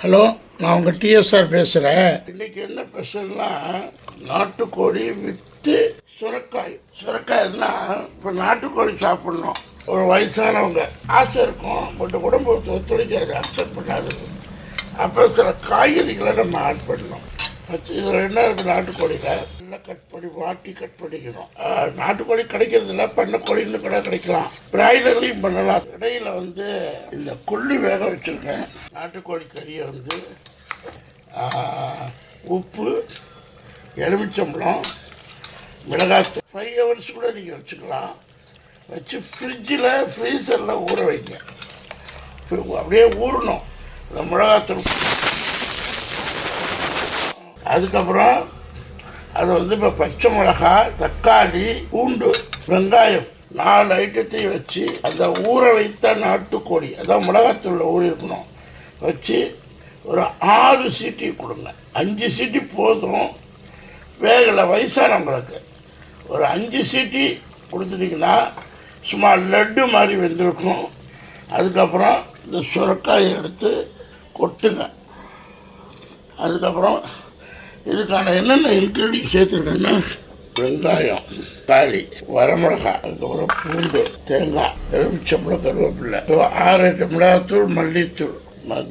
Hello, நான் உங்கள் TSR பேசுகிறேன். இன்றைக்கி என்ன ஸ்பெஷல்னா நாட்டுக்கோழி வித்து சுரக்காய்னா இப்போ நாட்டுக்கோழி சாப்பிட்ணும். ஒரு வயசானவங்க ஆசை இருக்கும், பட் உடம்பு ஒத்துழைக்காது, அக்செப்ட் பண்ணாது. அப்போ சில காய்கறிகளை நம்ம ஆட் பண்ணணும். இதில் என்ன இருக்குது, நாட்டுக்கோழியில் நல்லா வாட்டி கட் பண்ணிக்கணும். நாட்டுக்கோழி கிடைக்கிறதுல பண்ணக்கோழின்னு கூட கிடைக்கலாம், பிராய்லர்லையும் பண்ணலாம். இடையில் இந்த கொள்ளு வேக வச்சுருக்கேன். நாட்டுக்கோழி கறியை உப்பு, எலுமிச்சம்பழம், மிளகாத்தூள் 5 hours கூட நீங்கள் வச்சுக்கலாம். வச்சு ஃப்ரீசரில் ஊற வைங்க. அப்படியே ஊறணும் இந்த மிளகாத்தூள். அதுக்கப்புறம் அது இப்போ பச்சை மிளகாய், தக்காளி, பூண்டு, வெங்காயம் 4 ஐட்டத்தையும் வச்சு அந்த ஊற வைத்த நாட்டுக்கோழி, அதான் மிளகாத்தூளில் ஊறி இருக்கணும், வச்சு ஒரு 6 சீட்டி கொடுங்க. 5 சீட்டி போதும், வேகலை வயசானவங்களுக்கு. ஒரு 5 சீட்டி கொடுத்துட்டிங்கன்னா சும்மா லட்டு மாதிரி வெந்திருக்கும். அதுக்கப்புறம் இந்த சுரக்காயை எடுத்து கொட்டுங்க. அதுக்கப்புறம் இதுக்கான என்னென்ன இன்க்ரீடியன்ட் சேர்த்துருக்கேன்னா வெங்காயம், தக்காளி, வரமிளகாய், அதுக்கப்புறம் பூண்டு, தேங்காய், எலுமிச்சம்பழம், கருவேப்பில்லை, 6 மிளகாத்தூள், மல்லித்தூள்,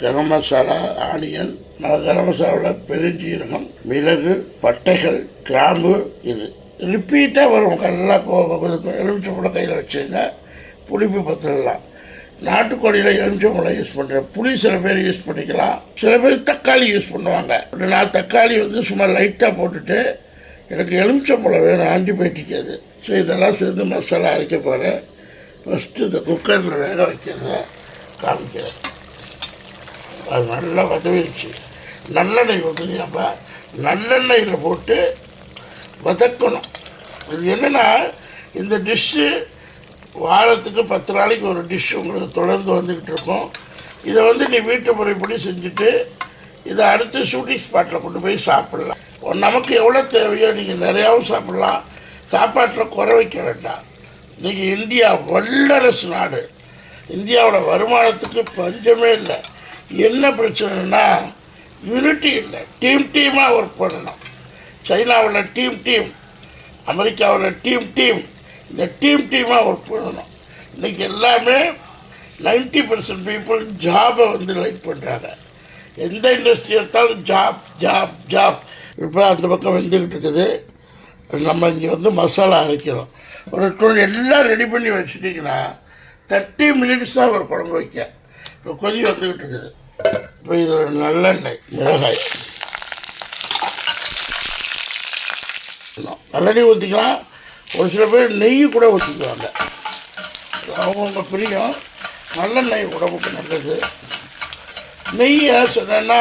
கரம் மசாலா, ஆனியன், கரம் மசாலாவில் பெருஞ்சீரகம், மிளகு, பட்டைகள், கிராம்பு. இது ரிப்பீட்டாக வரும். நல்லா எலுமிச்சம்பழம் கையில் வச்சுங்க. புளிப்பு பத்திரலாம். நாட்டுக்கோழியில் எலுமிச்சம்பழம் யூஸ் பண்ணுறேன். புளி சில பேர் யூஸ் பண்ணிக்கலாம், சில பேர் தக்காளி யூஸ் பண்ணுவாங்க. நான் தக்காளி சும்மா லைட்டாக போட்டுட்டு, எனக்கு எலுமிச்சம்பழம் வேணும், ஆன்டிபயோட்டிக் அது. ஸோ இதெல்லாம் சேர்ந்து மசாலா அரைக்க போகிறேன். ஃபஸ்ட்டு இந்த குக்கரில் வேக வைக்கிறத காமிக்கிறேன். அது நல்லா வதவிடுச்சு. நல்லெண்ணெய் ஊற்றுனீங்கப்பா, நல்லெண்ணெயில் போட்டு வதக்கணும். இது என்னென்னா, இந்த டிஷ்ஷு வாரத்துக்கு 10 நாளைக்கு ஒரு டிஷ் உங்களுக்கு தொடர்ந்து வந்துக்கிட்டு இருக்கும். இதை நீ வீட்டு முறைப்படி செஞ்சுட்டு இதை அடுத்து ஷூட்டிங் ஸ்பாட்டில் கொண்டு போய் சாப்பிட்லாம். நமக்கு எவ்வளோ தேவையோ நீங்கள் நிறையாவும் சாப்பிட்லாம். சாப்பாட்டில் குறை வைக்க வேண்டாம். இன்றைக்கி இந்தியா வல்லரசு நாடு. இந்தியாவோட வருமானத்துக்கு பஞ்சமே இல்லை. என்ன பிரச்சனைனா யூனிட்டி இல்லை. டீமாக ஒர்க் பண்ணணும். சைனாவில் டீம், அமெரிக்காவில் டீம், இந்த டீமாக ஒர்க் பண்ணணும். இன்றைக்கி எல்லாமே 90% பீப்புள் ஜாபை லைக் பண்ணுறாங்க. எந்த இண்டஸ்ட்ரி எடுத்தாலும் ஜாப். இப்போ அந்த பக்கம் வந்துக்கிட்டு இருக்குது. நம்ம இங்கே மசாலா அரைக்கிறோம். ஒரு எல்லாம் ரெடி பண்ணி வச்சுட்டிங்கன்னா 30 minutes தான் ஒரு குழம்பு வைக்க. இப்போ கொதி வந்துக்கிட்டு இருக்குது. இப்போ இது ஒரு நல்லெண்ணெய், மிளகாய், நல்லெண்ணெய் ஊற்றிக்கலாம். ஒரு சில பேர் நெய் கூட ஊற்றிக்குவாங்க, அவங்க பிரியம். நல்லெண்ணெய் உடம்புக்கு நல்லது. நெய்யை சொன்னேன்னா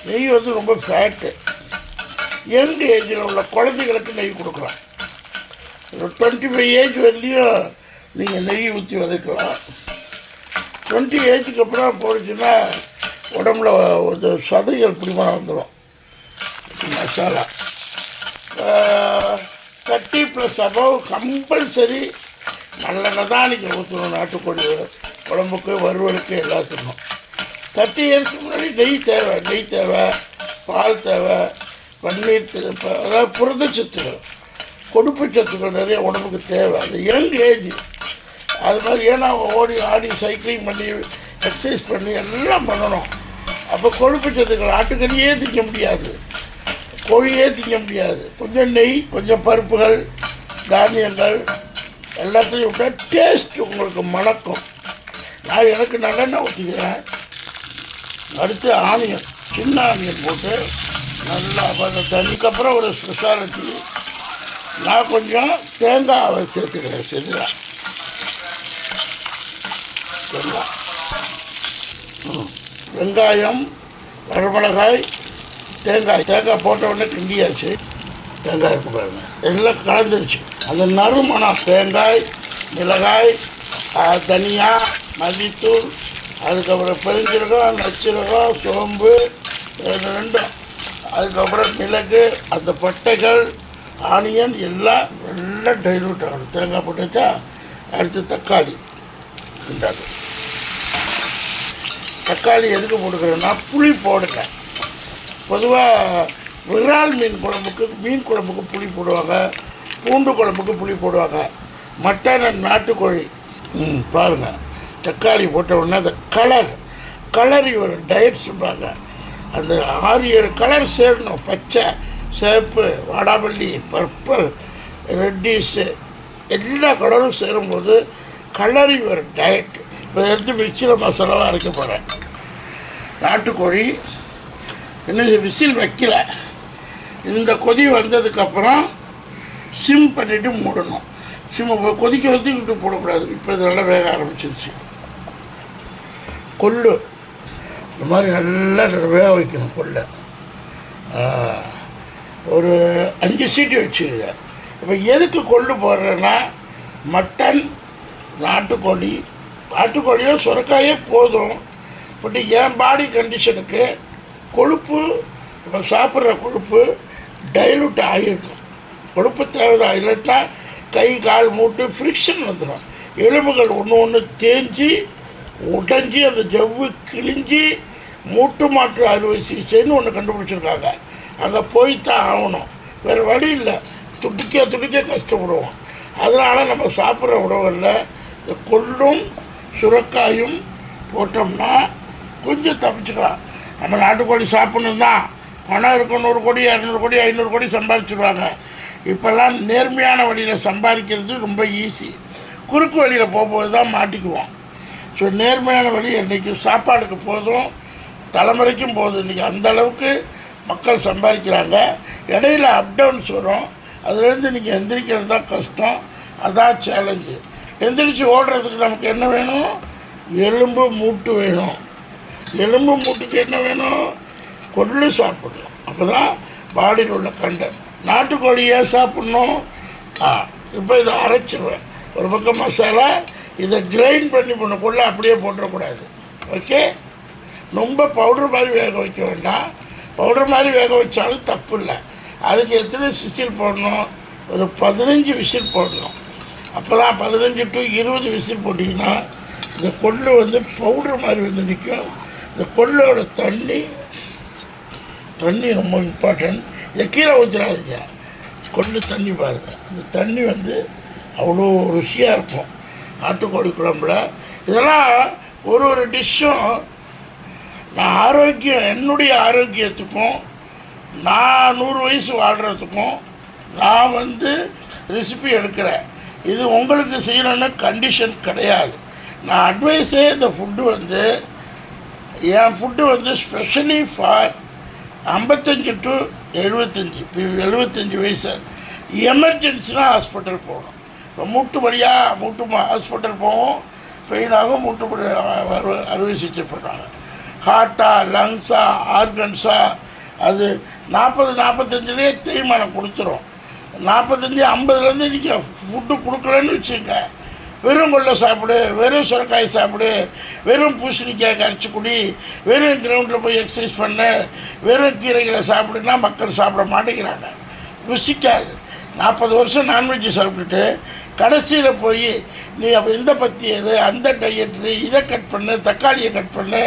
நெய் ரொம்ப ஃபேட்டு. யங் ஏஜில் உள்ள குழந்தைகளுக்கு நெய் கொடுக்கலாம். ஒரு 25 ஏஜ் வரலையும் நீங்கள் நெய் ஊற்றி வதக்கலாம். 20 ஏஜுக்கு அப்புறம் போயிடுச்சுன்னா உடம்புல ஒரு சதைகள் பிடிமானம் வந்துடும். மசாலா 30+ above கம்பல்சரி நல்லெண்ணெய் தான் நீங்கள் ஊற்றணும். நாட்டுக்கோழி குழம்புக்கு, வறுவலுக்கு, எல்லாத்துக்கும். 30 years முன்னாடி நெய் தேவை, பால் தேவை, பன்னீர் தேவை. அதாவது புரதச்சத்துக்கள், கொழுப்பு சத்துக்கள் நிறைய உடம்புக்கு தேவை. அது யங் ஏஜ். அது மாதிரி ஏன்னா ஓடி ஆடி சைக்கிளிங் பண்ணி எக்ஸசைஸ் பண்ணி எல்லாம் பண்ணணும். அப்போ கொழுப்பு சத்துக்கள், ஆட்டுக்கறியே திங்க முடியாது, கோழியே திங்க முடியாது. கொஞ்சம் நெய், கொஞ்சம் பருப்புகள், தானியங்கள் எல்லாத்தையும் விட்டால் டேஸ்ட் உங்களுக்கு மணக்கும். நான் எனக்கு நல்லெண்ணெய் ஊற்றிக்கிறேன். அடுத்து ஆனியன், சின்ன ஆனியன் போட்டு நல்லா அந்த தண்ணிக்கப்புறம் ஒரு ஸ்பெஷாலிட்டி, நான் கொஞ்சம் தேங்காவை சேர்த்துக்கிறேன். சரிங்களா? வெங்காயம், வரமிளகாய், தேங்காய் போட்ட உடனே கிண்டியாச்சு. தேங்காய் இருக்கு பாருங்க, எல்லாம் கலந்துருச்சு. அந்த நறுமணம், தேங்காய், மிளகாய், தனியா, மல்லித்தூள், அதுக்கப்புறம் பெருஞ்சீரகம், நச்சீரகம், சோம்பு, ரெண்டும், அதுக்கப்புறம் மிளகு, அந்த பட்டைகள், ஆனியன் எல்லாம் டைலூட் ஆகணும். தேங்காய் போட்டுச்சா. அடுத்து தக்காளி, தக்காளி எதுக்கு போட்டுக்கிறேன்னா புளி போடுங்க. பொதுவாக விரால் மீன் குழம்புக்கு புளி போடுவாங்க, பூண்டு குழம்புக்கு புளி போடுவாங்க. மட்டன் நாட்டுக்கோழி பாருங்கள், தக்காளி போட்ட உடனே அந்த கலர் ஒரு டயட் சொல்லுவாங்க. அந்த 6-7 கலர் சேரணும். பச்சை, சிவப்பு, வாடாமல்லி, பர்பிள், ரெட்டிஸு எல்லா கலரும் சேரும்போது கலரி ஒரு டயட். இப்போ எடுத்து மிக்சியில் மசாலாவாக அரைக்க போகிறேன். நாட்டுக்கோழி இன்னும் விசில் வைக்கல. இந்த கொதி வந்ததுக்கப்புறம் சிம் பண்ணிவிட்டு மூடணும். சிம்ம கொதிக்க விட்டு போடக்கூடாது. இப்போ இது நல்லா வேக ஆரம்பிச்சிருச்சு. கொள்ளு இந்த மாதிரி நல்லா வேக வைக்கணும். கொள்ளை ஒரு 5 சீட்டு வச்சுக்குங்க. இப்போ எதுக்கு கொள்ளு போடுறேன்னா, மட்டன், நாட்டுக்கோழியோ சுரக்காயே போதும். பட் என் பாடி கண்டிஷனுக்கு கொழுப்பு, இப்போ சாப்பிட்ற கொழுப்பு டைலூட் ஆகிடும். கொழுப்பு தேவைதான். இல்லைன்னா கை கால் மூட்டு ஃப்ரிக்ஷன் வந்துடும். எலும்புகள் ஒன்று தேஞ்சி உடைஞ்சி அந்த ஜவ்வு கிழிஞ்சி மூட்டு மாற்று அறுவை சிகிச்சைன்னு ஒன்று கண்டுபிடிச்சிருக்காங்க. அங்கே போய்த்தான் ஆகணும். வேறு வழி இல்லை. துடிக்க கஷ்டப்படுவோம். அதனால் நம்ம சாப்பிட்ற உணவுகளில் இந்த கொள்ளும் சுரக்காயும் போட்டோம்னா கொஞ்சம் தப்பிச்சுக்கலாம். நம்ம நாட்டுக்கோழி சாப்பிட்ணும் தான். பணம் இருக்கும், 100 கோடி 200 கோடி 500 கோடி சம்பாதிச்சுடுவாங்க. இப்போல்லாம் நேர்மையான வழியில் சம்பாதிக்கிறது ரொம்ப ஈஸி. குறுக்கு வழியில் போகும்போது தான் மாட்டிக்குவோம். ஸோ நேர்மையான வழி என்றைக்கும் சாப்பாடுக்கு போதும், தலைமுறைக்கும் போதும். இன்றைக்கி அந்தளவுக்கு மக்கள் சம்பாதிக்கிறாங்க. இடையில அப்டவுன்ஸ் வரும். அதுலேருந்து நீங்கள் எந்திரிக்கிறது தான் கஷ்டம். அதான் சேலஞ்சு. எந்திரிச்சு ஓடுறதுக்கு நமக்கு என்ன வேணும்? எலும்பு மூட்டு வேணும். எலும்பு மூட்டுக்கு என்ன வேணும்? கொள்ளு சாப்பிடணும். அப்போ தான் பாடியில் உள்ள கண்டென்ட். நாட்டுக்கோழி ஏன் சாப்பிட்ணும்? இப்போ இதை அரைச்சிடுவேன். ஒரு பக்கம் மசாலா, இதை கிரைண்ட் பண்ணி கொள்ள அப்படியே போட்டுறக்கூடாது. ஓகே, ரொம்ப பவுடர் மாதிரி வேக வைக்க வேண்டாம். பவுடர் மாதிரி வேக வச்சாலும் தப்பு இல்லை. அதுக்கு எத்தனை விசில் போடணும்? ஒரு 15 விசில் போடணும். அப்போ தான் 15 to 20 விசில் போட்டிங்கன்னா இந்த கொள்ளு பவுடர் மாதிரி நிற்கும். இந்த கொள்ளோட தண்ணி ரொம்ப இம்பார்ட்டன்ட். இதை கீழே ஊற்றிடாதீங்க. கொள்ளு தண்ணி பாருங்கள். இந்த தண்ணி அவ்வளோ ருசியாக இருக்கும் நாட்டுக்கோழி குழம்புல. இதெல்லாம் ஒரு டிஷ்ஷும் நான் என்னுடைய ஆரோக்கியத்துக்கும், நான் 100 வயசு வாழ்கிறதுக்கும் நான் ரெசிபி எடுக்கிறேன். இது உங்களுக்கு செய்யணுன்னு கண்டிஷன் கிடையாது. நான் அட்வைஸே இந்த food N food specially for 55 to 75 வயசு எமர்ஜென்சினா ஹாஸ்பிட்டல் போகணும். இப்போ மூட்டு வழியாக ஹாஸ்பிட்டல் போவோம். பெயினாகும், மூட்டு அறுவை சிகிச்சை பண்ணுறாங்க. ஹார்ட்டா, லங்ஸா, ஆர்கன்ஸா, அது 40-45லேயே தேய்மானம் கொடுத்துரும். 45-50லேருந்து இன்றைக்கி ஃபுட்டு கொடுக்கலன்னு வச்சுங்க. வெறும் கொள்ளை சாப்பிடு, வெறும் சுரக்காய் சாப்பிடு, வெறும் பூசணிக்காய் கரைச்சி குடி, வெறும் கிரவுண்டில் போய் எக்ஸசைஸ் பண்ணு, வெறும் கீரைகளை சாப்பிடுன்னா மக்கள் சாப்பிட மாட்டேங்கிறாங்க. ருசிக்காது. 40 வருஷம் நான்வெஜ்ஜு சாப்பிட்டுட்டு கடைசியில் போய் நீ அப்போ இந்த பத்தியரு, அந்த டயட்ரு, இதை கட் பண்ணு, தக்காளியை கட் பண்ணு,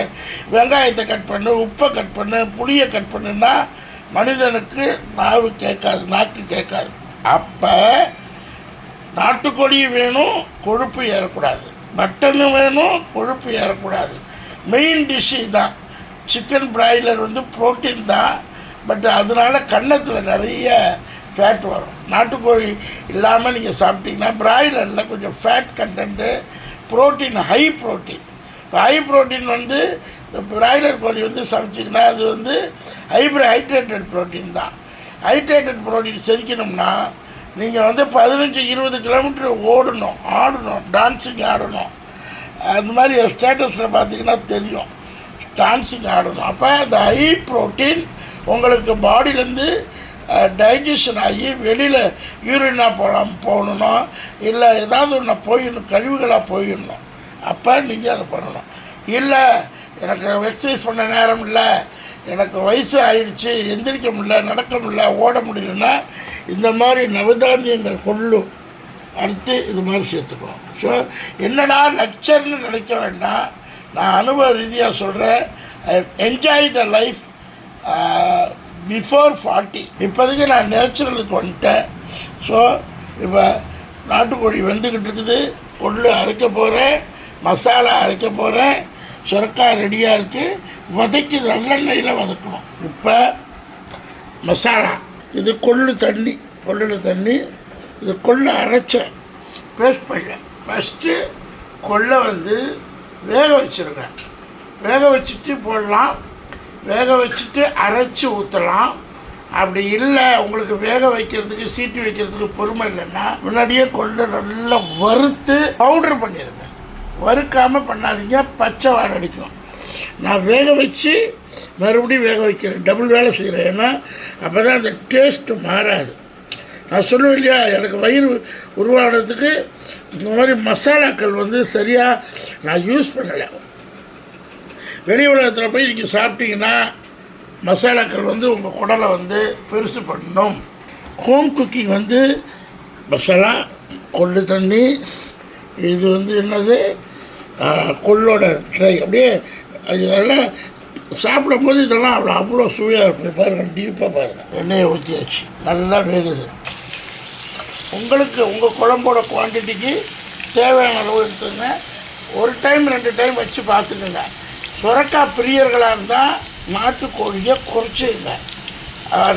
வெங்காயத்தை கட் பண்ணு, உப்பை கட் பண்ணு, புளியை கட் பண்ணுன்னா மனிதனுக்கு நாக்கு கேட்காது. அப்போ நாட்டுக்கோழியும் வேணும், கொழுப்பு ஏறக்கூடாது. மட்டனும் வேணும், கொழுப்பு ஏறக்கூடாது. மெயின் டிஷ்ஷு தான். சிக்கன் பிராய்லர் ப்ரோட்டீன் தான். பட் அதனால் கன்னத்தில் நிறைய ஃபேட் வரும். நாட்டுக்கோழி இல்லாமல் நீங்கள் சாப்பிட்டீங்கன்னா பிராய்லரில் கொஞ்சம் fat content, protein, high protein. இப்போ ஹை ப்ரோட்டீன் பிராய்லர் கோழி சமைச்சிங்கன்னா அது ஹைட்ரேட்டட் ப்ரோட்டீன் தான். ஹைட்ரேட்டட் ப்ரோட்டீன் செரிக்கணும்னா நீங்கள் 15-20 கிலோமீட்டர் ஓடணும், ஆடணும், டான்ஸிங் ஆடணும். அந்த மாதிரி ஸ்டேட்டஸில் பார்த்தீங்கன்னா தெரியும், டான்ஸிங் ஆடணும். அப்போ அந்த ஹை ப்ரோட்டீன் உங்களுக்கு பாடியிலேருந்து டைஜஷன் ஆகி வெளியில் யூரினாக போகணும், இல்லை ஏதாவது ஒன்று போயிடணும், கழிவுகளாக போயிடணும். அப்போ நீங்கள் அதை பண்ணணும். இல்லை எனக்கு எக்ஸசைஸ் பண்ண நேரம் இல்லை, எனக்கு வயசு ஆயிடுச்சு, எந்திரிக்க முடியல, நடக்க முடியல, ஓட முடியலன்னா இந்த மாதிரி நவதானியங்கள் கொள்ளு அடுத்து இது மாதிரி சேர்த்துக்கணும். ஸோ என்னடா லெக்சர்னு நினைக்க வேண்டாம். நான் அனுபவ ரீதியாக சொல்கிறேன். I enjoy the life before 40. இப்போதைக்கு நான் நேச்சுரலுக்கு வந்துட்டேன். ஸோ இப்போ நாட்டுக்கோழி வெந்துக்கிட்டு இருக்குது. கொள்ளு அரைக்க போகிறேன், மசாலா அரைக்க போகிறேன், சுரக்காய் ரெடியாக இருக்குது. வதக்கி நல்லெண்ணெயில் வதக்கணும். இப்போ மசாலா, இது கொள்ளு தண்ணி, இது கொள்ளு அரைச்ச பேஸ்ட் பண்ண. ஃபஸ்ட்டு கொள்ளை வந்து வேக வச்சுருங்க. வேக வச்சுட்டு போடலாம், வேக வச்சுட்டு அரைச்சி ஊற்றலாம். அப்படி இல்லை உங்களுக்கு வேக வைக்கிறதுக்கு சீட்டு வைக்கிறதுக்கு பொறுமை இல்லைன்னா முன்னாடியே கொள்ளை நல்லா வறுத்து பவுட்ரு பண்ணிடுங்க. வறுக்காமல் பண்ணாதீங்க, பச்சை வாடை அடிக்கும். நான் வேக வச்சு மறுபடியும் வேக வைக்கிறேன், டபுள் வேலை செய்கிறேன். ஏன்னா அப்போ தான் அந்த டேஸ்ட்டு மாறாது. நான் சொல்லுவேன் இல்லையா, எனக்கு வயிறு உருவாகிறதுக்கு இந்த மாதிரி மசாலாக்கள் வந்து சரியாக நான் யூஸ் பண்ணலை. வெளி உலகத்தில் போய் நீங்கள் சாப்பிட்டீங்கன்னா மசாலாக்கள் வந்து உங்கள் குடலை வந்து பெருசு பண்ணணும். ஹோம் குக்கிங் வந்து மசாலா, கொள்ளு தண்ணி, இது வந்து என்னது கொள்ளோட ட்ரை, அப்படியே இதெல்லாம் சாப்பிடும்போது இதெல்லாம் அவ்வளோ சுவையாக இருக்கும். பாருங்கள், டீப்பாக பாருங்கள். எண்ணெயை ஊற்றியாச்சு, நல்லா வேகுது. உங்களுக்கு உங்கள் குழம்போட குவான்டிட்டிக்கு தேவையான அளவு எடுத்துங்க. ஒரு டைம் 2 டைம் வச்சு பார்த்துக்குங்க. சுரக்காய் பிரியர்களாக இருந்தால் நாட்டுக்கோழியை குறைச்சிங்க.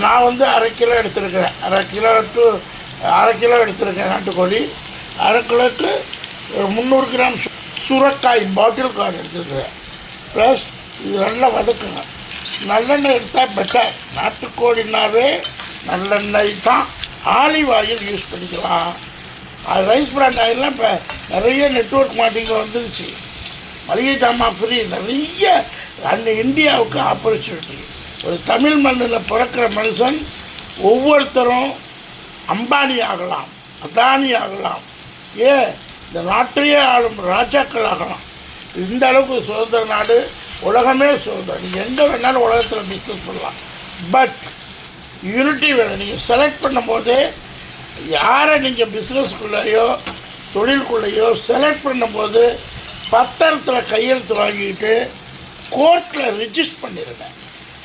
நான் வந்து 1/2 கிலோ எடுத்துருக்கிறேன். 1/2 கிலோ எடுத்துருக்கேன் நாட்டுக்கோழி. 1/2 கிலோக்கு 300 கிராம் சுரக்காய் பாட்டில் கார்டு எடுத்துருக்கிறேன். ப்ளஸ் இது நல்லா வதக்குங்க. நல்லெண்ணெய் எடுத்தால் பெட்டர். நாட்டுக்கோழினாவே நல்லெண்ணெய் தான். ஆலிவ் ஆயில் யூஸ் பண்ணிக்கலாம். அது ரைஸ் பிராண்ட் ஆயிலெலாம் இப்போ நிறைய நெட்வொர்க் மார்க்கெட்டிங் வந்துருச்சு. மளிகை ஜாமான் ஃப்ரீ, நிறைய அந்த இந்தியாவுக்கு ஆப்பர்ச்சுனிட்டி. ஒரு தமிழ் மண்ணில் பிறக்கிற மனுஷன் ஒவ்வொருத்தரும் அம்பானி ஆகலாம், அதானி ஆகலாம், இந்த நாட்டையே ஆளும் ராஜாக்கள் ஆகலாம். இந்த அளவுக்கு சுதந்திர நாடு, உலகமே சுதந்திரம். நீங்கள் எங்கே வேணாலும் உலகத்தில் பிஸ்னஸ் பண்ணலாம். பட் யூனிட்டி வேணும். நீங்கள் செலக்ட் பண்ணும்போதே யாரை நீங்கள் பிஸ்னஸ்குள்ளேயோ தொழிலுக்குள்ளேயோ செலக்ட் பண்ணும்போது பத்திரத்தில் கையெழுத்து வாங்கிட்டு கோர்ட்டில் ரிஜிஸ்டர் பண்ணிடுங்க.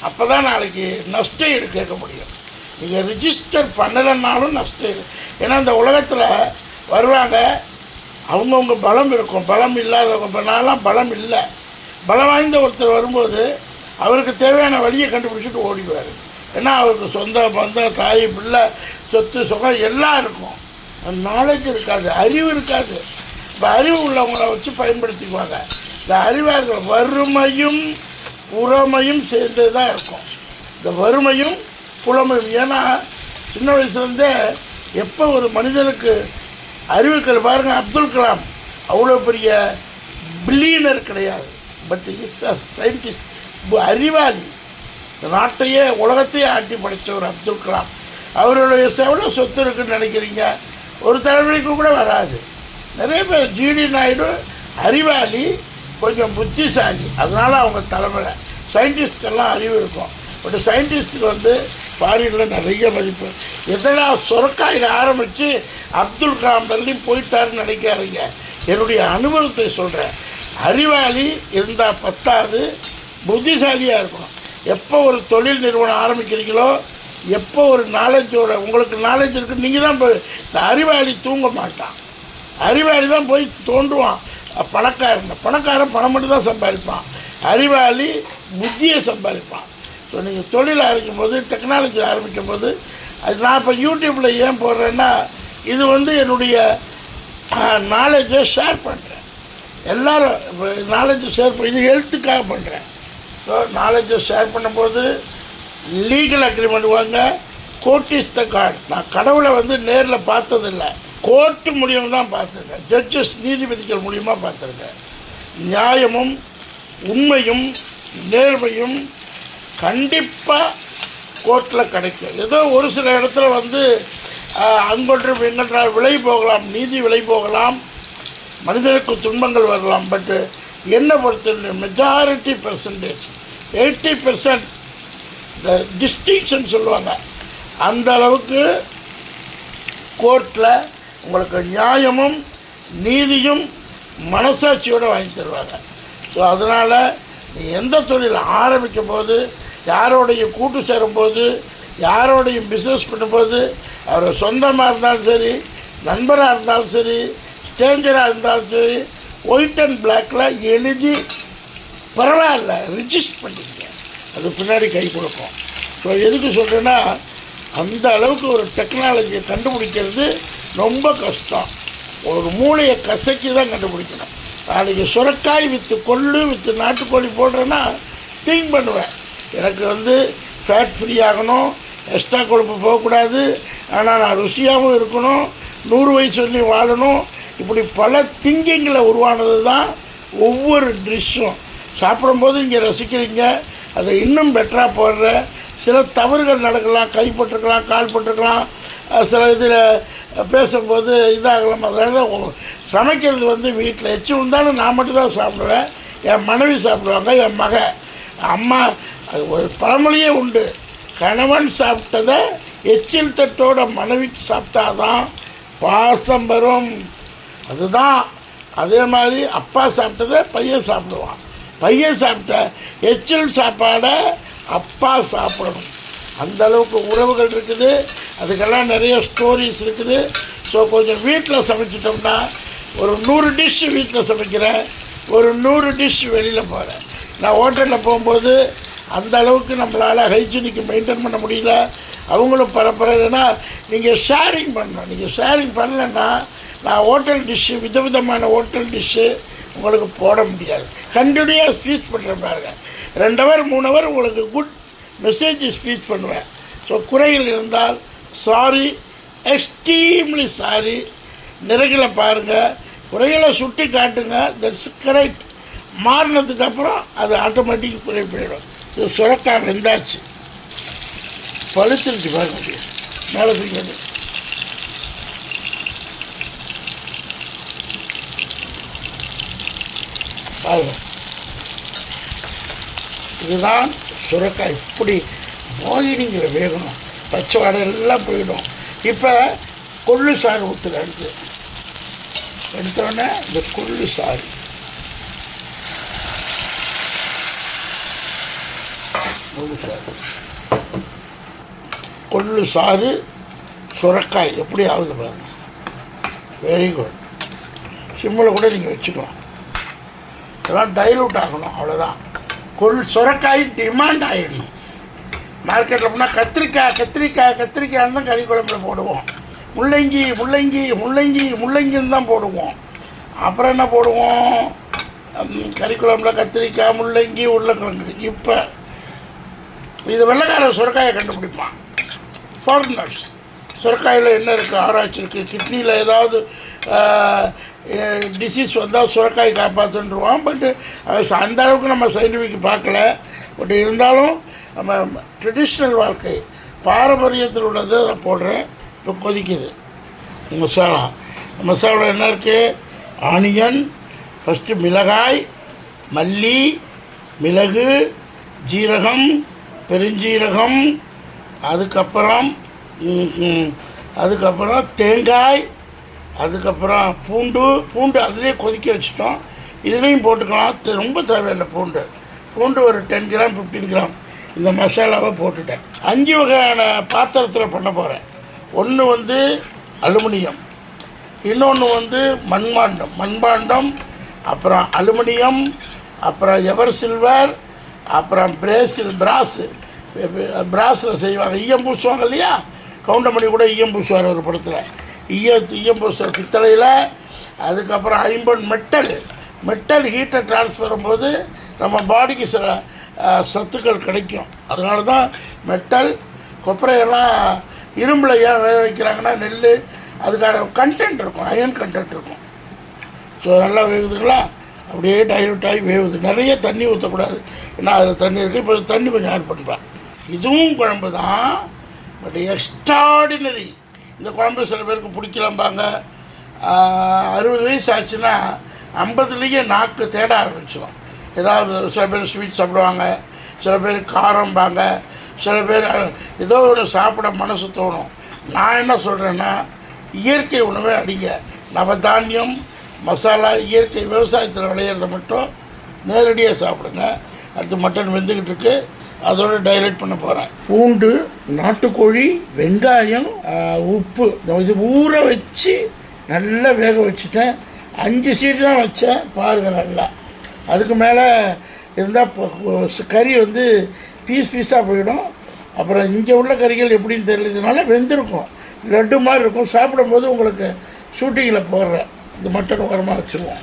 அப்போ தான் நாளைக்கு நஷ்ட ஈடு கேட்க முடியும். நீங்கள் ரிஜிஸ்டர் பண்ணலைன்னாலும் நஷ்ட ஈடு. ஏன்னா இந்த உலகத்தில் வருவாங்க, அவங்கவுங்க பலம் இருக்கும், பலம் இல்லாதவங்க. பண்ணாலாம் பலம் இல்லை. பலம் வாய்ந்த ஒருத்தர் வரும்போது அவருக்கு தேவையான வழியை கண்டுபிடிச்சிட்டு ஓடிடுவார். ஏன்னா அவருக்கு சொந்த பந்தம், தாய், பிள்ளை, சொத்து, சுகம் எல்லாம் இருக்கும். நாலேஜ் இருக்காது, அறிவு இருக்காது. இப்போ அறிவு உள்ளவங்களை வச்சு பயன்படுத்திக்குவாங்க. இந்த அறிவார்கள் வறுமையும் புறமையும் சேர்ந்து தான் இருக்கும். இந்த வறுமையும் புலமையும். ஏன்னா சின்ன வயசுலேருந்தே எப்போ ஒரு மனிதனுக்கு அறிவுக்கள் பாருங்கள், அப்துல் கலாம் அவ்வளோ பெரிய பில்லியனர் கிடையாது. பட் இஸ் அ சயின்டிஸ்ட், அறிவாளி. இந்த நாட்டையே உலகத்தையே ஆட்டி படைத்தவர் அப்துல் கலாம். அவருடைய எவ்வளோ சொத்து இருக்குதுன்னு நினைக்கிறீங்க? ஒரு தலைமுறைக்கு கூட வராது. நிறைய பேர் ஜிடி நாயுடு அறிவாளி, கொஞ்சம் புத்திசாலி, அதனால் அவங்க தலைமுறை. சயின்டிஸ்டெல்லாம் அறிவு இருக்கும். பட் சயின்டிஸ்ட்டுக்கு வந்து ஃபாரினில் நிறைய மதிப்பு. எதனா சுரக்காயில் ஆரம்பித்து அப்துல் கலாம் வரலையும் போயிட்டாருன்னு நினைக்காதீங்க. என்னுடைய அனுபவத்தை சொல்கிறேன். அறிவாளி இருந்தால் பத்தாது, புத்திசாலியாக இருக்கணும். எப்போ ஒரு தொழில் நிறுவனம் ஆரம்பிக்கிறீங்களோ, எப்போ ஒரு நாலேஜோட உங்களுக்கு நாலேஜ் இருக்குது, நீங்கள் தான் போய் இந்த அறிவாளி தூங்க மாட்டான். அறிவாளி தான் போய் தோன்றுவான். பணக்காரன் பணம் மட்டும் தான் சம்பாதிப்பான். அறிவாளி புத்தியை சம்பாதிப்பான். ஸோ நீங்கள் தொழில் ஆரம்பிக்கும் போது, டெக்னாலஜி ஆரம்பிக்கும் போது, அது நான் இப்போ யூடியூப்பில் ஏன் போடுறேன்னா, இது வந்து என்னுடைய நாலேஜை ஷேர் பண்ணுறேன். எல்லோரும் இப்போ நாலேஜை ஷேர் பண்ணி, இது ஹெல்த்துக்காக பண்ணுறேன். ஸோ நாலேஜை ஷேர் பண்ணும்போது லீகல் அக்ரிமெண்ட் வாங்க. Court is the god. நான் கடவுளை வந்து நேரில் பார்த்ததில்லை, கோர்ட்டு மூலியம் தான் பார்த்துருக்கேன். ஜட்ஜஸ், நீதிபதிகள் மூலியமாக பார்த்துருக்கேன். நியாயமும் உண்மையும் நேர்மையும் கண்டிப்பாக கோர்ட்டில் கிடைக்கும். ஏதோ ஒரு சில இடத்துல வந்து அங்கொன்றும் எங்கொன்றால் விலை போகலாம், நீதி விலை போகலாம், மனிதனுக்கு துன்பங்கள் வரலாம். பட்டு என்னை பொறுத்த மெஜாரிட்டி பர்சன்டேஜ் 80% இந்த டிஸ்டிங்ஷன் சொல்லுவாங்க, அந்த அளவுக்கு கோர்ட்டில் உங்களுக்கு நியாயமும் நீதியும் மனசாட்சியோடு வாங்கி தருவாங்க. ஸோ அதனால் நீ எந்த தொழில் ஆரம்பிக்கும் போது, யாரோடையும் கூட்டு சேரும்போது, யாரோடையும் பிஸ்னஸ் பண்ணும்போது, அவர் சொந்தமாக இருந்தாலும் சரி, நண்பராக இருந்தாலும் சரி, ஸ்ட்ரேஞ்சராக இருந்தாலும் சரி, ஒயிட் அண்ட் பிளாக்கில் எழுதி பரவாயில்ல ரிஜிஸ்டர் பண்ணிங்க, அது பின்னாடி கை கொடுக்கும். ஸோ எதுக்கு சொல்கிறேன்னா, அந்த அளவுக்கு ஒரு டெக்னாலஜியை கண்டுபிடிக்கிறது ரொம்ப கஷ்டம். ஒரு மூளையை கசக்கி தான் கண்டுபிடிக்கணும். நாளைக்கு சுரக்காய் விற்று கொள்ளு விற்று நாட்டுக்கோழி போடுறேன்னா திங்க் பண்ணுவேன், எனக்கு ஃபேட் ஃப்ரீ ஆகணும், எக்ஸ்ட்ரா கொழுப்பு போகக்கூடாது, ஆனால் நான் ருசியாகவும் இருக்கணும், 100 வயசு வரலையும் வாழணும். இப்படி பல திங்கிங்கில் உருவானது தான் ஒவ்வொரு டிஷ்ஷும். சாப்பிடும்போது இங்கே ரசிக்கிறீங்க, அதை இன்னும் பெட்டராக போடுற சில தவறுகள் நடக்கலாம், கைப்பற்றுக்கலாம், கால் பட்டுருக்கலாம், சில இதில் பேசும்போது இதாகலாம். அதனால தான் சமைக்கிறது வீட்டில் எச்சு இருந்தாலும் நான் மட்டும்தான் சாப்பிடுவேன், என் மனைவி சாப்பிடுவாங்க, என் மக அம்மா. அது ஒரு பழமொழியே உண்டு, கணவன் சாப்பிட்டதை எச்சில் தட்டோட மனைவிக்கு சாப்பிட்டாதான் பாசம் வரும். அதுதான். அதே மாதிரி அப்பா சாப்பிட்டதை பையன் சாப்பிடுவான், பையன் சாப்பிட்ட எச்சில் சாப்பாடை அப்பா சாப்பிடணும். அந்தளவுக்கு உறவுகள் இருக்குது, அதுக்கெல்லாம் நிறைய ஸ்டோரிஸ் இருக்குது. ஸோ கொஞ்சம் வீட்டில் சமைச்சிட்டோம்னா, ஒரு 100 டிஷ் வீட்டில் சமைக்கிறேன், ஒரு 100 டிஷ் வெளியில் போகிறேன். நான் ஹோட்டலில் போகும்போது அந்த அளவுக்கு நம்மளால் ஹைஜீனிக்கு மெயின்டைன் பண்ண முடியல, அவங்களும் பரப்புறதுன்னா நீங்கள் ஷேரிங் பண்ணணும். நீங்கள் ஷேரிங் பண்ணலைன்னா நான் ஹோட்டல் டிஷ்ஷு, விதவிதமான ஹோட்டல் டிஷ்ஷு உங்களுக்கு போட முடியாது. கண்டினியூவாக ஸ்பீச் பண்ணுறேன் பாருங்கள், 2 ஹவர் 3 ஹவர் உங்களுக்கு குட் மெசேஜ் ஸ்பீச் பண்ணுவேன். ஸோ குறைகள் இருந்தால் சாரி, எக்ஸ்ட்ரீம்லி சாரி. நிறைகளை பாருங்கள், குறைகளை சுட்டி காட்டுங்க, தட்ஸ் கரெக்ட். மாறினதுக்கப்புறம் அது ஆட்டோமேட்டிக் குறை போயிடும். இது சுரக்காய் வெந்தாச்சு, பழுத்துருச்சு பாருங்க, மேலே தூங்கிறது. பாருங்க, இதுதான் சுரக்காய். இப்படி மோகினிங்கிற வேகணும், பச்சை வாடை எல்லாம் போயிடும். இப்போ கொள்ளு சாறு ஊற்றுல எடுத்தோடனே இந்த கொள்ளு சாறு, கொள்ளு சாறு சுரக்காய் எப்படி ஆகுது பாருங்க. Very good. சிம்மில் கூட நீங்கள் வச்சுக்கலாம், இதெல்லாம் டைலூட் ஆகணும், அவ்வளோதான். சுரக்காய் டிமாண்ட் ஆகிடணும். மார்க்கெட்டில் போனால் கத்திரிக்காய் கத்திரிக்காய் கத்திரிக்காய்னு தான் கறி குழம்புல போடுவோம். முள்ளங்கி முள்ளங்கி முள்ளங்கி முள்ளங்கின்னு தான் போடுவோம். அப்புறம் என்ன போடுவோம், கறி குழம்புல கத்திரிக்காய், முள்ளங்கி, உருளைக்கிழங்கு. இப்போ இது வெள்ளைக்காரன் சுரக்காயை கண்டுபிடிப்பான், ஃபாரினர்ஸ். சுரக்காயில் என்ன இருக்குது, ஆராய்ச்சி இருக்குது. கிட்னியில் ஏதாவது டிசீஸ் வந்தால் சுரக்காய் காப்பாற்றுன்றுவான். பட்டு அந்த அளவுக்கு நம்ம சயின்டிஃபிக் பார்க்கல. பட் இருந்தாலும் நம்ம ட்ரெடிஷ்னல் வாழ்க்கை, பாரம்பரியத்தில் உள்ளதை நான் போடுறேன். இப்போ கொதிக்குது மசாலா. மசாலாவில் என்ன இருக்குது, ஆனியன், ஃபஸ்ட்டு மிளகாய், மல்லி, மிளகு, ஜீரகம், பெருஞ்சீரகம், அதுக்கப்புறம் தேங்காய், அதுக்கப்புறம் பூண்டு அதிலே கொதிக்க வச்சுட்டோம். இதுலேயும் போட்டுக்கலாம், ரொம்ப தேவையில்லை. பூண்டு ஒரு 10 கிராம் 15 கிராம் இந்த மசாலாவை போட்டுட்டேன். 5 வகையான பாத்திரத்தில் பண்ண போகிறேன். ஒன்று அலுமினியம், இன்னொன்று மண்பாண்டம், அப்புறம் அலுமினியம், அப்புறம் எவர் சில்வர், அப்புறம் பிராஸில் செய்வாங்க, ஈயம் பூசுவாங்க இல்லையா. கவுண்டமணி கூட ஈயம் பூசுவார் ஒரு படத்தில். ஈயம் பூசுகிற பித்தளையில். அதுக்கப்புறம் ஐம்பன் மெட்டல் ஹீட்டை ட்ரான்ஸ்ஃபர் பண்ணும்போது நம்ம பாடிக்கு சில சத்துக்கள் கிடைக்கும். அதனால தான் மெட்டல், கொப்பரையெல்லாம் இரும்பில் ஏன் வேக வைக்கிறாங்கன்னா, நெல் அதுக்கான கண்டென்ட் இருக்கும், அயன் கண்டென்ட் இருக்கும். ஸோ நல்லா வேகுதுங்களா, அப்படியே டைலூட் ஆகி வேகுது. நிறைய தண்ணி ஊற்றக்கூடாது, ஏன்னா அதில் தண்ணி இருக்குது. இப்போ தண்ணி கொஞ்சம் ஆட் பண்ணுறேன். இதுவும் குழம்பு தான், பட் எக்ஸ்ட்ராடினரி. இந்த குழம்பு சில பேருக்கு பிடிக்கலாம்பாங்க. 60 வயசு ஆச்சுன்னா 50லேயே நாக்கு தேட ஆரம்பிச்சிடும். ஏதாவது சில பேர் ஸ்வீட் சாப்பிடுவாங்க, சில பேர் காரம்பாங்க, சில பேர் ஏதோ ஒன்று சாப்பிட மனசு தோணும். நான் என்ன சொல்கிறேன்னா, இயற்கை உணவே அடிங்க. நவதானியம், மசாலா, இயற்கை விவசாயத்தில் விளையிறத மட்டும் நேரடியாக சாப்பிடுங்க. அடுத்து மட்டன் வெந்துக்கிட்டு இருக்கு, அதோட டைலட் பண்ண போகிறேன். பூண்டு, நாட்டுக்கோழி, வெங்காயம், உப்பு இது ஊற வச்சு நல்லா வேக வச்சுட்டேன். 5 சீட்டு தான் வச்சேன், பாருங்கள் நல்லா. அதுக்கு மேலே இருந்தால் கறி வந்து பீஸாக போயிடும். அப்புறம் இங்கே உள்ள கறிகள் எப்படின்னு தெரியலதுனால வெந்திருக்கும், லட்டு மாதிரி இருக்கும். சாப்பிடும்போது உங்களுக்கு ஷூட்டிங்கில் போடுறேன். இந்த மட்டன் உரமாக வச்சுருவோம்.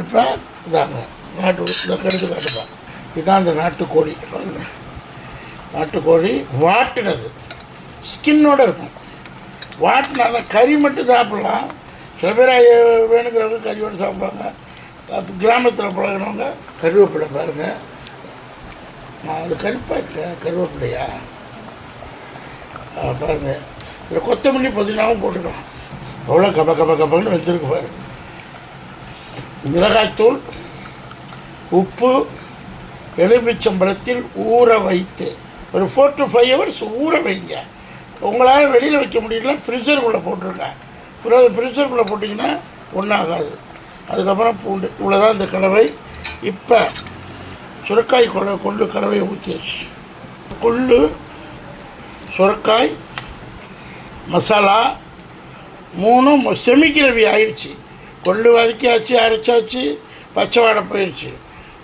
இப்போ இதாங்க இதை கடுத்து காட்டுப்பேன். இதுதான் அந்த நாட்டுக்கோழி பாருங்க. நாட்டுக்கோழி வாட்டினது, ஸ்கின்னோடு இருக்கும். வாட்டினா தான் கறி மட்டும் சாப்பிட்லாம். சில பேர் வேணுங்கிறவங்க கறியோடு சாப்பிடுவாங்க. கிராமத்தில் பழகினவங்க கருவேப்பிலை பாருங்கள். நான் அது கருப்பாக இருக்கேன், கருவேப்பிலையா பாருங்கள். இதில் கொத்தமல்லி புதினாவும் போட்டுக்கலாம். அவ்வளோ கபன்னு வெந்திருக்கு பாரு. மிளகாய்த்தூள், உப்பு, எலுமிச்சம்பழத்தில் ஊற வைத்து ஒரு 4 to 5 hours ஊற வைங்க. உங்களால் வெளியில் வைக்க முடியல, ஃப்ரிட்ஜருக்குள்ளே போட்டுருங்க. ஃப்ரிட்ஜருக்குள்ளே போட்டிங்கன்னா ஒன்றும் ஆகாது. அதுக்கப்புறம் பூண்டு, இவ்வளோதான் இந்த கலவை. இப்போ சுரக்காய் கொள்ளு கலவையை ஊற்றியாச்சு. கொள்ளு, சுரக்காய், மசாலா 3 செமி கிரேவி ஆயிடுச்சு. கொள்ளு வதக்கியாச்சு, அரைச்சாச்சு, பச்சை வாடை போயிடுச்சு.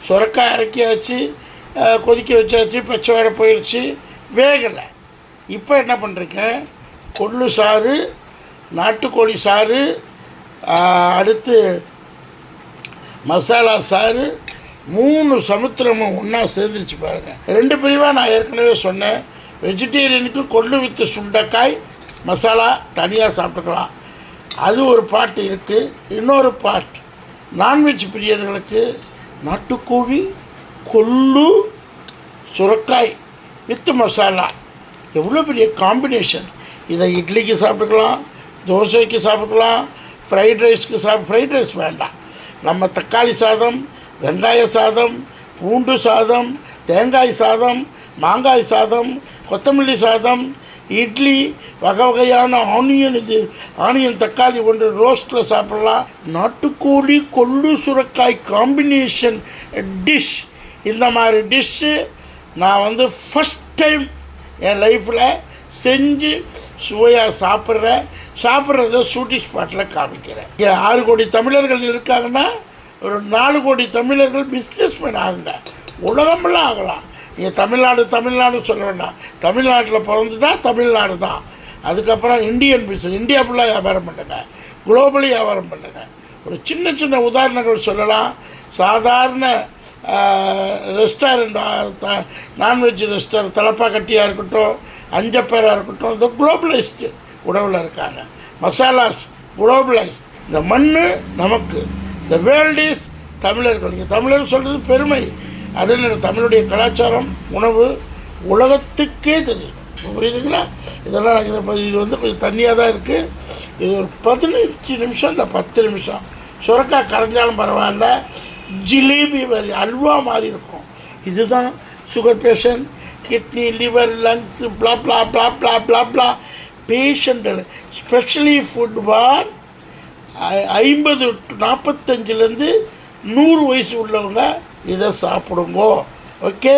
சுரக்காய் அரைக்கியாச்சு, கொதிக்க வச்சாச்சு, பச்சை வாடை போயிடுச்சு, வேகலை. இப்போ என்ன பண்ணுறீங்க, கொள்ளு சாறு, நாட்டுக்கோழி சாறு, அடுத்து மசாலா சாறு, 3 சமுத்திரமும் ஒன்றா சேர்ந்துருச்சு பாருங்கள். 2 பிரிவாக நான் ஏற்கனவே சொன்னேன். வெஜிடேரியனுக்கு கொள்ளு வித்து சுண்டைக்காய் மசாலா தனியாக சாப்பிட்டுக்கலாம், அது ஒரு பார்ட் இருக்குது. இன்னொரு பார்ட் நான்வெஜ் பிரியர்களுக்கு நாட்டுக்கோழி, கொள்ளு, சுரக்காய் வித்து மசாலா, எவ்வளோ பெரிய காம்பினேஷன். இதை இட்லிக்கு சாப்பிட்டுக்கலாம், தோசைக்கு சாப்பிட்டுக்கலாம், ஃப்ரைட் ரைஸ்க்கு ஃப்ரைட் ரைஸ் வேண்டாம். நம்ம தக்காளி சாதம், வெங்காய சாதம், பூண்டு சாதம், தேங்காய் சாதம், மாங்காய் சாதம், கொத்தமல்லி சாதம், இட்லி, வகை வகையான ஆனியன் தக்காளி ஒன்று ரோஸ்ட்டில் சாப்பிட்லாம். நாட்டுக்கோழி, கொள்ளு, சுரக்காய் காம்பினேஷன் டிஷ். இந்த மாதிரி டிஷ்ஷு நான் வந்து ஃபஸ்ட் டைம் என் லைஃப்பில் செஞ்சு சுவையாக சாப்பிட்றத ஷூட்டிங் ஸ்பாட்டில் காமிக்கிறேன். இங்கே 6 கோடி தமிழர்கள் இருக்காங்கன்னா ஒரு 4 கோடி தமிழர்கள் பிஸ்னஸ்மேன் ஆகுங்க, உலகமெல்லாம் ஆகலாம். நீங்கள் தமிழ்நாடு சொல்ல வேண்டாம், தமிழ்நாட்டில் பிறந்துட்டா தமிழ்நாடு தான். அதுக்கப்புறம் இந்தியன் பிஸ்னஸ், இந்தியா ஃபுல்லாக வியாபாரம் பண்ணுங்க, குளோபலி வியாபாரம் பண்ணுங்க. ஒரு சின்ன உதாரணங்கள் சொல்லலாம். சாதாரண ரெஸ்டாரண்ட், நான்வெஜ் ரெஸ்டாரண்ட், தலப்பாக்கட்டியாக இருக்கட்டும், அஞ்சப்பேராக இருக்கட்டும், இந்த குளோபலைஸ்டு உணவில் இருக்காங்க. மசாலாஸ் குளோபலைஸ். இந்த மண் நமக்கு, இந்த வேர்ல்ட் இஸ் தமிழர்கள். நீங்கள் தமிழர் சொல்கிறது பெருமை. அதில் தமிழுடைய கலாச்சாரம், உணவு உலகத்துக்கே தெரியும். புரியுதுங்களா? இதெல்லாம் இது வந்து கொஞ்சம் தண்ணியாக தான் இருக்குது. இது ஒரு 15 நிமிஷம் இல்லை 10 நிமிஷம். சுரக்காய் கரைஞ்சாலும் பரவாயில்ல, ஜிலேபி மாதிரி அல்வா மாதிரி இருக்கும். இதுதான் sugar patient, kidney, liver, lungs, blah blah blah blah blah blah patient, specially food for 50 to 45 100 வயசு உள்ளவங்க இதை சாப்பிடுங்கோ. ஓகே,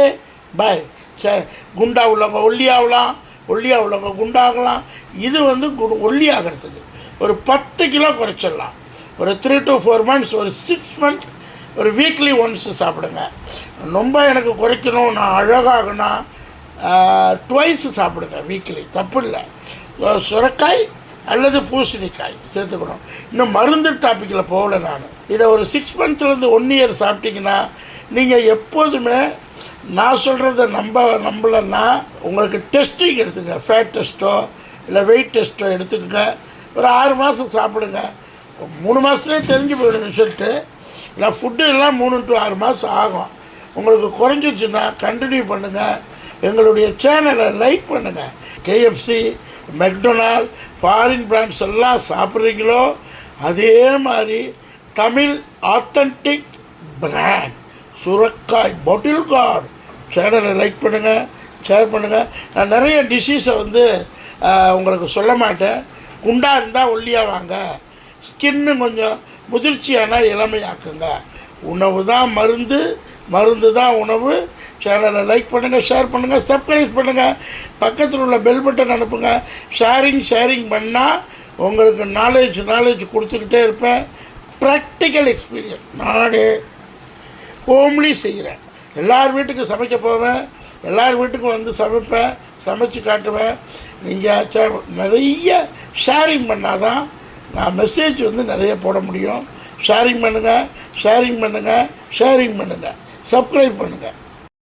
பாய். சரி, குண்டா உள்ளவங்க ஒல்லியாகலாம், உள்ளவங்க குண்டாகலாம். இது வந்து ஒல்லியாகிறதுக்கு ஒரு 10 கிலோ குறைச்சிடலாம். ஒரு 3 to 4 months, ஒரு 6 months, ஒரு வீக்லி ஒன்ஸ் சாப்பிடுங்க. ரொம்ப எனக்கு குறைக்கணும், நான் அழகாகனா ட்வைஸ் சாப்பிடுங்க வீக்லி, தப்பு இல்லை. சுரக்காய் அல்லது பூசணிக்காய் சேர்த்துக்கணும். இன்னும் மருந்து டாப்பிக்கில் போகல நான். இதை ஒரு 6 monthsலேருந்து 1 year சாப்பிட்டிங்கன்னா நீங்கள் எப்போதுமே நான் சொல்கிறத நம்பலைன்னா உங்களுக்கு டெஸ்டிங் எடுத்துங்க. ஃபேட் டெஸ்ட்டோ இல்லை வெயிட் டெஸ்ட்டோ எடுத்துக்கங்க. ஒரு 6 மாதம் சாப்பிடுங்க. 3 மாதத்துலேயே தெரிஞ்சு போயிடும் ரிசல்ட்டு. இல்லை ஃபுட்டு எல்லாம் 3 to 6 மாதம் ஆகும். உங்களுக்கு குறைஞ்சிச்சுன்னா கண்டினியூ பண்ணுங்கள். எங்களுடைய சேனலை லைக் பண்ணுங்கள். கேஎஃப்சி, மெக்டொனால்ட், ஃபாரின் பிராண்ட்ஸ் எல்லாம் சாப்பிட்றீங்களோ அதே மாதிரி தமிழ் ஆத்தன்டிக் பிராண்ட் சுரக்காய் பாட்டில் கார்டு சேனலை லைக் பண்ணுங்கள், ஷேர் பண்ணுங்கள். நான் நிறைய டிசீஸை வந்து உங்களுக்கு சொல்ல மாட்டேன். குண்டாக இருந்தால் ஒல்லியாக வாங்க, ஸ்கின்னு கொஞ்சம் முதிர்ச்சியான இளமையாக்குங்க. உணவு தான் மருந்து, மருந்து தான் உணவு. சேனலை லைக் பண்ணுங்கள், ஷேர் பண்ணுங்கள், சப்ஸ்கிரைப் பண்ணுங்கள், பக்கத்தில் உள்ள பெல் பட்டன் அனுப்புங்க. ஷேரிங் பண்ணால் உங்களுக்கு நாலேஜ் கொடுத்துக்கிட்டே இருப்பேன். ப்ராக்டிக்கல் எக்ஸ்பீரியன்ஸ் நானே ஹோம்லி செய்கிறேன். எல்லார் வீட்டுக்கும் சமைக்க போவேன், எல்லார் வீட்டுக்கும் வந்து சமைப்பேன், சமைச்சு காட்டுவேன். நீங்கள் நிறைய ஷேரிங் பண்ணால் தான் நான் மெசேஜ் வந்து நிறைய போட முடியும். ஷேரிங் பண்ணுங்கள், சப்ஸ்கிரைப் பண்ணுங்கள்.